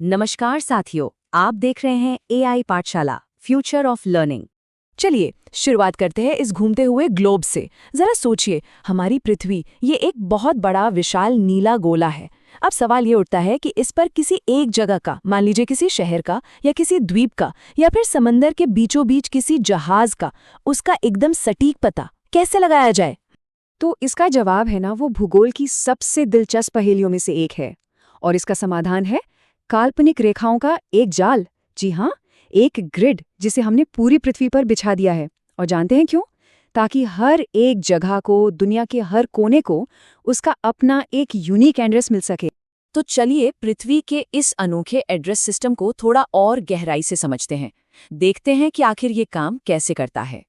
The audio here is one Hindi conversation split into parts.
नमस्कार साथियों, आप देख रहे हैं एआई पाठशाला फ्यूचर ऑफ लर्निंग। चलिए शुरुआत करते हैं इस घूमते हुए ग्लोब से। जरा सोचिए, हमारी पृथ्वी ये एक बहुत बड़ा विशाल नीला गोला है। अब सवाल ये उठता है कि इस पर किसी एक जगह का, मान लीजिए किसी शहर का या किसी द्वीप का या फिर समंदर के बीचों बीच किसी जहाज का, उसका एकदम सटीक पता कैसे लगाया जाए? तो इसका जवाब है ना, वो भूगोल की सबसे दिलचस्प पहेलियों में से एक है। और इसका समाधान है काल्पनिक रेखाओं का एक जाल। जी हाँ, एक ग्रिड जिसे हमने पूरी पृथ्वी पर बिछा दिया है। और जानते हैं क्यों? ताकि हर एक जगह को, दुनिया के हर कोने को उसका अपना एक यूनिक एड्रेस मिल सके। तो चलिए पृथ्वी के इस अनोखे एड्रेस सिस्टम को थोड़ा और गहराई से समझते हैं। देखते हैं कि आखिर ये काम कैसे करता है।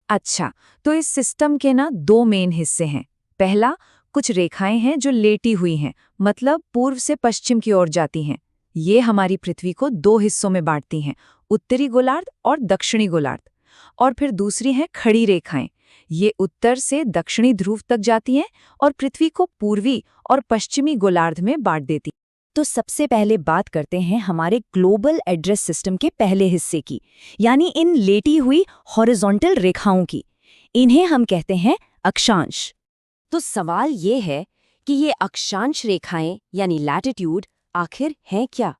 अच्छा, तो इस सिस्टम के ना दो मेन हिस्से हैं। पहला, कुछ रेखाएं हैं जो लेटी हुई हैं, मतलब पूर्व से पश्चिम की ओर जाती हैं। ये हमारी पृथ्वी को दो हिस्सों में बांटती हैं, उत्तरी गोलार्ध और दक्षिणी गोलार्ध। और फिर दूसरी हैं खड़ी रेखाएं। ये उत्तर से दक्षिणी ध्रुव तक जाती हैं और पृथ्वी को पूर्वी और पश्चिमी गोलार्ध में बांट देती। तो सबसे पहले बात करते हैं हमारे ग्लोबल एड्रेस सिस्टम के पहले हिस्से की, यानी इन लेटी हुई हॉरिजॉन्टल रेखाओं की। इन्हें हम कहते हैं अक्षांश। तो सवाल ये है कि ये अक्षांश रेखाएं यानी लैटिट्यूड आखिर हैं क्या?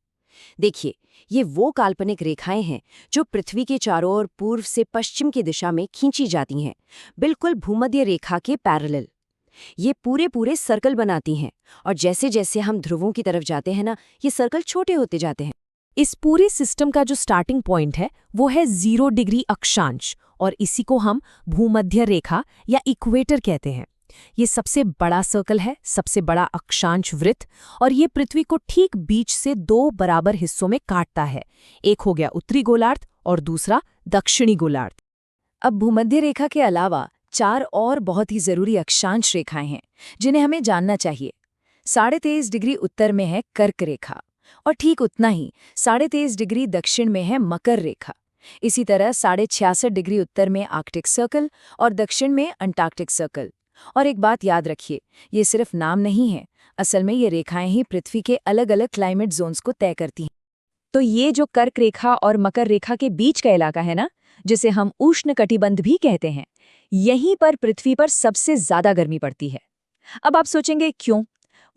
देखिए, ये वो काल्पनिक रेखाएं हैं जो पृथ्वी के चारों ओर पूर्व से पश्चिम की दिशा में खींची जाती हैं, बिल्कुल भूमध्य रेखा के पैरेलल। ये पूरे पूरे सर्कल बनाती हैं और जैसे जैसे हम ध्रुवों की तरफ जाते हैं ना, ये सर्कल छोटे होते जाते हैं। इस पूरे सिस्टम का जो स्टार्टिंग पॉइंट है वो है 0 डिग्री अक्षांश, और इसी को हम भूमध्य रेखा या इक्वेटर कहते हैं। ये सबसे बड़ा सर्कल है, सबसे बड़ा अक्षांश वृत्त, और ये पृथ्वी को ठीक बीच से दो बराबर हिस्सों में काटता है। एक हो गया उत्तरी गोलार्ध और दूसरा दक्षिणी गोलार्ध। अब भूमध्य रेखा के अलावा 4 और बहुत ही जरूरी अक्षांश रेखाएं हैं जिन्हें हमें जानना चाहिए। 23.5 डिग्री उत्तर में है कर्क रेखा, और ठीक उतना ही 23.5 डिग्री दक्षिण में है मकर रेखा। इसी तरह 66.5 डिग्री उत्तर में आर्कटिक सर्कल और दक्षिण में अंटार्कटिक सर्कल। और एक बात याद रखिए, ये सिर्फ नाम नहीं है, असल में ये रेखाएं ही पृथ्वी के अलग अलग क्लाइमेट जोन्स को तय करती हैं। तो ये जो कर्क रेखा और मकर रेखा के बीच का इलाका है ना, जिसे हम उष्णकटिबंध भी कहते हैं, यहीं पर पृथ्वी पर सबसे ज्यादा गर्मी पड़ती है। अब आप सोचेंगे क्यों?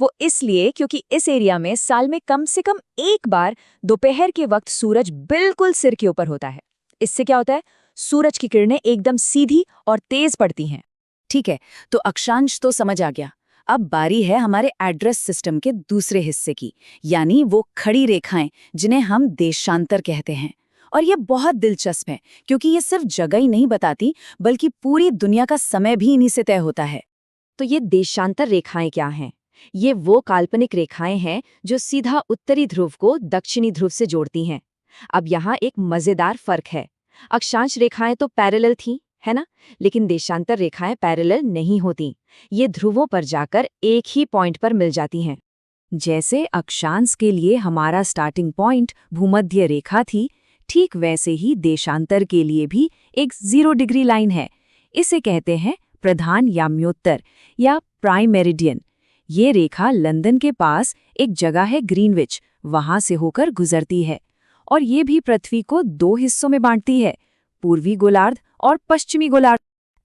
वो इसलिए क्योंकि इस एरिया में साल में कम से कम एक बार दोपहर के वक्त सूरज बिल्कुल सिर के ऊपर होता है। इससे क्या होता है? सूरज की किरणें एकदम सीधी और तेज पड़ती हैं। ठीक है, तो अक्षांश तो समझ आ गया। अब बारी है हमारे एड्रेस सिस्टम के दूसरे हिस्से की, यानी वो खड़ी रेखाएं जिन्हें हम देशांतर कहते हैं। और ये बहुत दिलचस्प है क्योंकि ये सिर्फ जगह ही नहीं बताती, बल्कि पूरी दुनिया का समय भी इन्हीं से तय होता है। तो ये देशांतर रेखाएं क्या हैं? ये वो काल्पनिक रेखाएं हैं जो सीधा उत्तरी ध्रुव को दक्षिणी ध्रुव से जोड़ती हैं। अब यहाँ एक मजेदार फर्क है। अक्षांश रेखाएं तो पैरेलल थीं, है ना? लेकिन देशांतर रेखाएं पैरेलल नहीं होती। ये ध्रुवों पर जाकर एक ही पॉइंट पर मिल जाती हैं। जैसे अक्षांश के लिए हमारा स्टार्टिंग पॉइंट भूमध्य रेखा थी, ठीक वैसे ही देशांतर के लिए भी एक 0 डिग्री लाइन है। इसे कहते हैं प्रधान याम्योत्तर या प्राइम मेरिडियन। ये रेखा लंदन के पास एक जगह है ग्रीनविच, वहां से होकर गुजरती है। और ये भी पृथ्वी को दो हिस्सों में बांटती है, पूर्वी गोलार्ध और पश्चिमी गोलार्ध।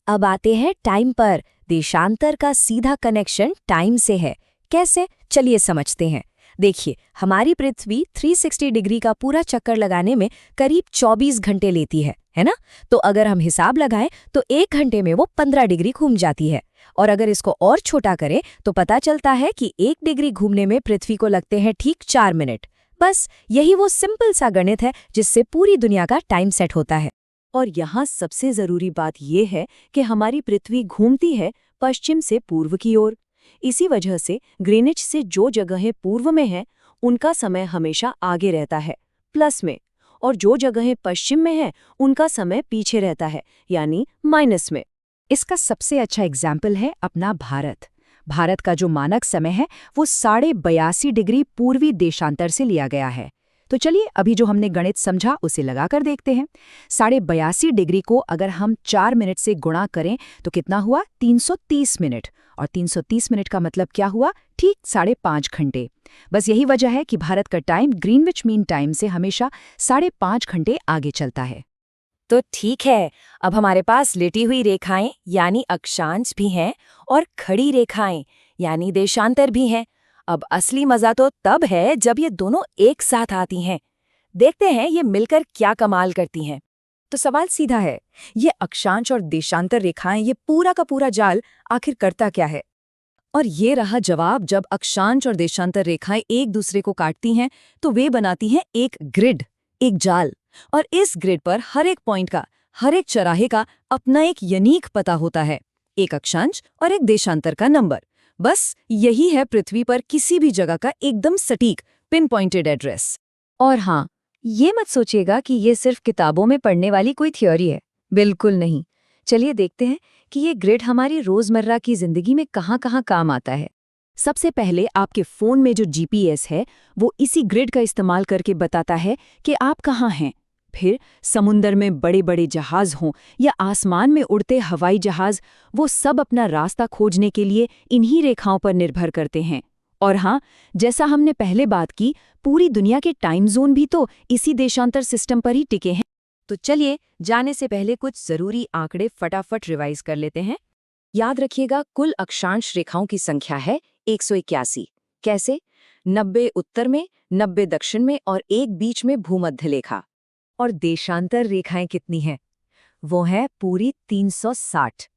अब आते हैं टाइम पर। देशांतर का सीधा कनेक्शन टाइम से है। कैसे? चलिए समझते हैं। देखिए, हमारी पृथ्वी 360 डिग्री का पूरा चक्कर लगाने में करीब 24 घंटे लेती है ना? तो अगर हम हिसाब लगाएं तो 1 घंटे में वो 15 डिग्री घूम जाती है। और अगर इसको और छोटा करें तो पता चलता है कि 1 डिग्री घूमने में पृथ्वी को लगते हैं ठीक 4 मिनट। बस यही वो सिंपल सा गणित है जिससे पूरी दुनिया का टाइम सेट होता है। और यहाँ सबसे जरूरी बात यह है कि हमारी पृथ्वी घूमती है पश्चिम से पूर्व की ओर। इसी वजह से ग्रीनिच से जो जगहें पूर्व में हैं, उनका समय हमेशा आगे रहता है, प्लस में, और जो जगहें पश्चिम में हैं, उनका समय पीछे रहता है, यानी माइनस में। इसका सबसे अच्छा एग्जाम्पल है अपना भारत। भारत का जो मानक समय है वो 82.5 डिग्री पूर्वी देशांतर से लिया गया है। तो चलिए अभी जो हमने गणित समझा उसे लगाकर देखते हैं। 82.5 डिग्री को अगर हम 4 मिनट से गुणा करें तो कितना हुआ? 330 मिनट। और 330 मिनट का मतलब क्या हुआ? ठीक 5.5 घंटे। बस यही वजह है कि भारत का टाइम ग्रीनविच मीन टाइम से हमेशा 5.5 घंटे आगे चलता है। तो ठीक है, अब हमारे पास लेटी हुई रेखाएं यानी अक्षांश भी हैं और खड़ी रेखाएं यानी देशांतर भी हैं। अब असली मजा तो तब है जब ये दोनों एक साथ आती हैं। देखते हैं ये मिलकर क्या कमाल करती हैं। तो सवाल सीधा है, ये अक्षांश और देशांतर रेखाएं, ये पूरा का पूरा जाल आखिर करता क्या है? और ये रहा जवाब। जब अक्षांश और देशांतर रेखाएं एक दूसरे को काटती हैं तो वे बनाती हैं एक ग्रिड, एक जाल। और इस ग्रिड पर हर एक पॉइंट का, हर एक चौराहे का अपना एक यूनिक पता होता है, एक अक्षांश और एक देशांतर का नंबर। बस यही है पृथ्वी पर किसी भी जगह का एकदम सटीक पिन पॉइंटेड एड्रेस। और हाँ, ये मत सोचिएगा कि ये सिर्फ किताबों में पढ़ने वाली कोई थ्योरी है, बिल्कुल नहीं। चलिए देखते हैं कि ये ग्रिड हमारी रोजमर्रा की जिंदगी में कहाँ-कहाँ काम आता है। सबसे पहले आपके फोन में जो जीपीएस है वो इसी ग्रिड का इस्तेमाल करके बताता है कि आप कहाँ हैं। फिर समुंदर में बड़े बड़े जहाज हों या आसमान में उड़ते हवाई जहाज, वो सब अपना रास्ता खोजने के लिए इन्हीं रेखाओं पर निर्भर करते हैं। और हाँ, जैसा हमने पहले बात की, पूरी दुनिया के टाइम जोन भी तो इसी देशांतर सिस्टम पर ही टिके हैं। तो चलिए जाने से पहले कुछ जरूरी आंकड़े फटाफट रिवाइज कर लेते हैं। याद रखिएगा, कुल अक्षांश रेखाओं की संख्या है 181। कैसे? 90 उत्तर में, 90 दक्षिण में और एक बीच में भूमध्य रेखा। और देशांतर रेखाएं कितनी हैं? वो है पूरी 360।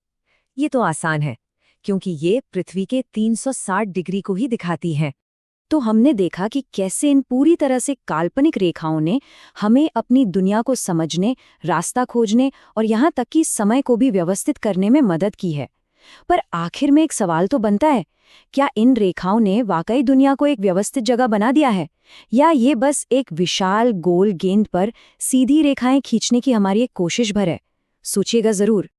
ये तो आसान है क्योंकि ये पृथ्वी के 360 डिग्री को ही दिखाती हैं। तो हमने देखा कि कैसे इन पूरी तरह से काल्पनिक रेखाओं ने हमें अपनी दुनिया को समझने, रास्ता खोजने और यहाँ तक कि समय को भी व्यवस्थित करने में मदद की है। पर आखिर में एक सवाल तो बनता है, क्या इन रेखाओं ने वाकई दुनिया को एक व्यवस्थित जगह बना दिया है, या ये बस एक विशाल गोल गेंद पर सीधी रेखाएं खींचने की हमारी एक कोशिश भर है? सोचिएगा जरूर।